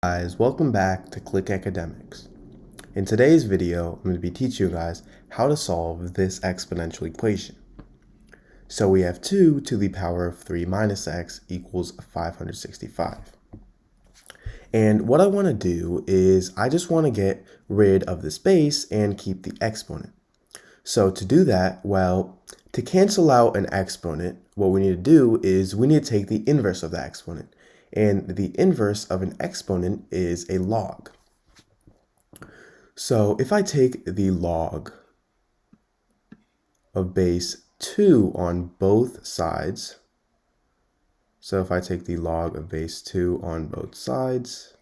Guys, welcome back to Click Academics. In today's video, I'm going to be teaching you guys how to solve this exponential equation. So we have 2 to the power of 3 minus x equals 565. And what I want to do is I just want to get rid of this base and keep the exponent. So to do that, well, to cancel out an exponent, what we need to do is we need to take the inverse of the exponent. And the inverse of an exponent is a log. So if I take the log of base 2 on both sides, so if I take the log of base 2 on both sides,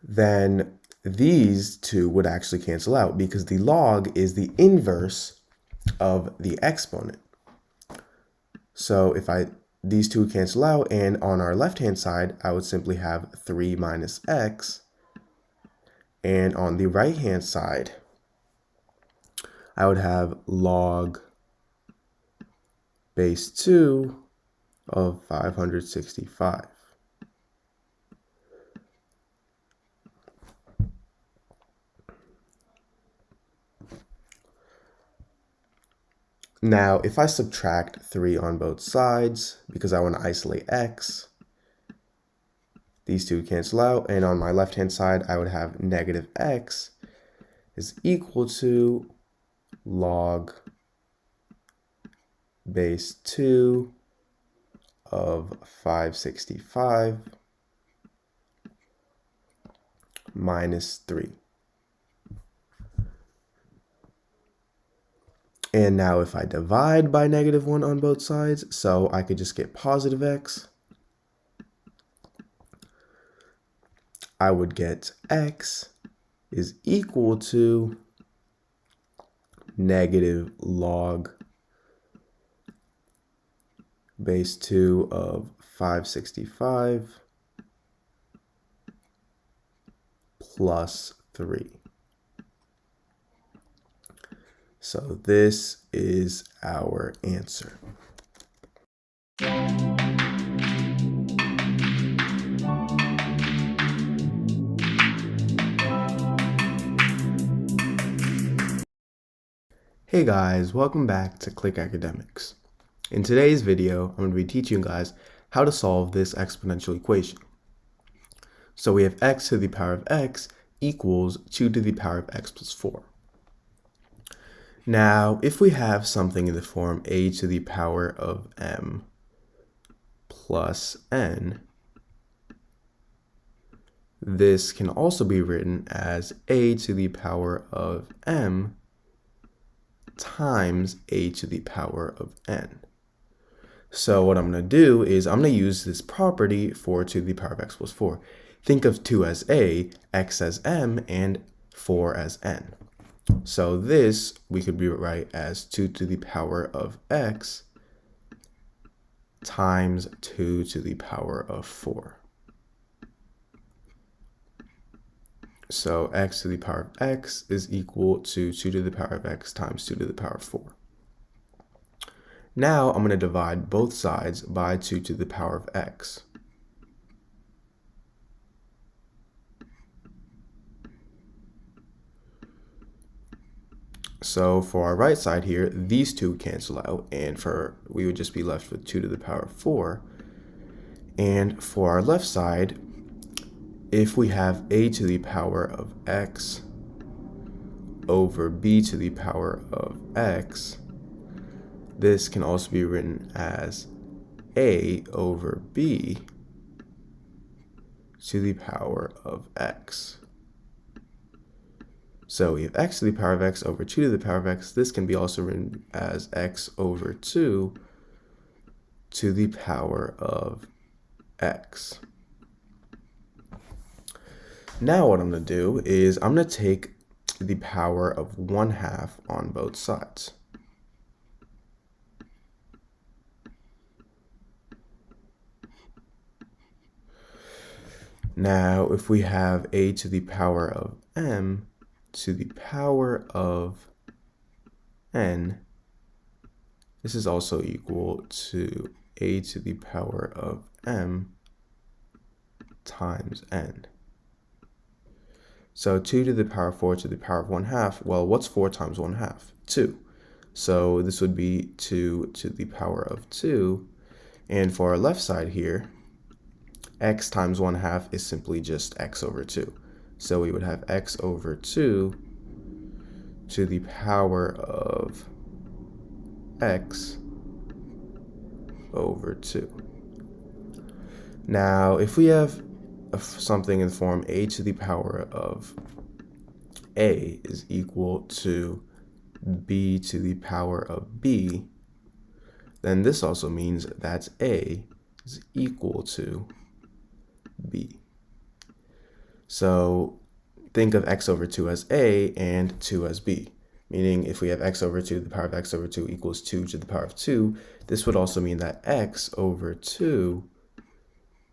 then these two would actually cancel out because the log is the inverse of the exponent. So if these two cancel out, and on our left-hand side, I would simply have 3 minus x. And on the right-hand side, I would have log base 2 of 565. Now, if I subtract 3 on both sides, because I want to isolate x, these two cancel out, and on my left-hand side, I would have negative x is equal to log base 2 of 565 minus 3. And now if I divide by negative 1 on both sides, so I could just get positive x, I would get x is equal to negative log base 2 of 565 plus 3. So this is our answer. Hey guys, welcome back to Click Academics. In today's video, I'm going to be teaching you guys how to solve this exponential equation. So we have x to the power of x equals 2 to the power of x plus 4. Now, if we have something in the form a to the power of m plus n, this can also be written as a to the power of m times a to the power of n. So what I'm going to do is I'm going to use this property for 2 to the power of x plus 4. Think of 2 as a, x as m, and 4 as n. So this we could rewrite as 2 to the power of x times 2 to the power of 4. So x to the power of x is equal to 2 to the power of x times 2 to the power of 4. Now I'm going to divide both sides by 2 to the power of x. So for our right side here, these two cancel out, and we would just be left with 2 to the power of 4. And for our left side, if we have a to the power of x over b to the power of x, this can also be written as a over b to the power of x. So we have x to the power of x over 2 to the power of x. This can be also written as x over 2 to the power of x. Now what I'm going to do is I'm going to take the power of 1/2 on both sides. Now if we have a to the power of m to the power of n, This is also equal to a to the power of m times n. So 2 to the power of 4 to the power of 1/2. Well, what's 4 times 1/2? 2. So this would be 2 to the power of 2. And for our left side here, x times 1/2 is simply just x over 2. So we would have x over 2 to the power of x over 2. Now, if we have something in the form a to the power of a is equal to b to the power of b, then this also means that a is equal to b. So think of x over 2 as a and 2 as b. Meaning if we have x over 2, the power of x over 2 equals 2 to the power of 2, this would also mean that x over 2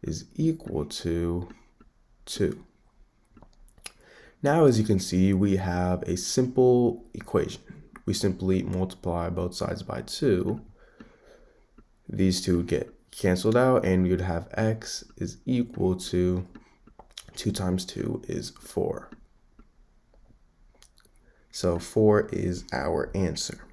is equal to 2. Now, as you can see, we have a simple equation. We simply multiply both sides by 2. These two get canceled out, and we would have x is equal to 2 times 2 is 4. So 4 is our answer.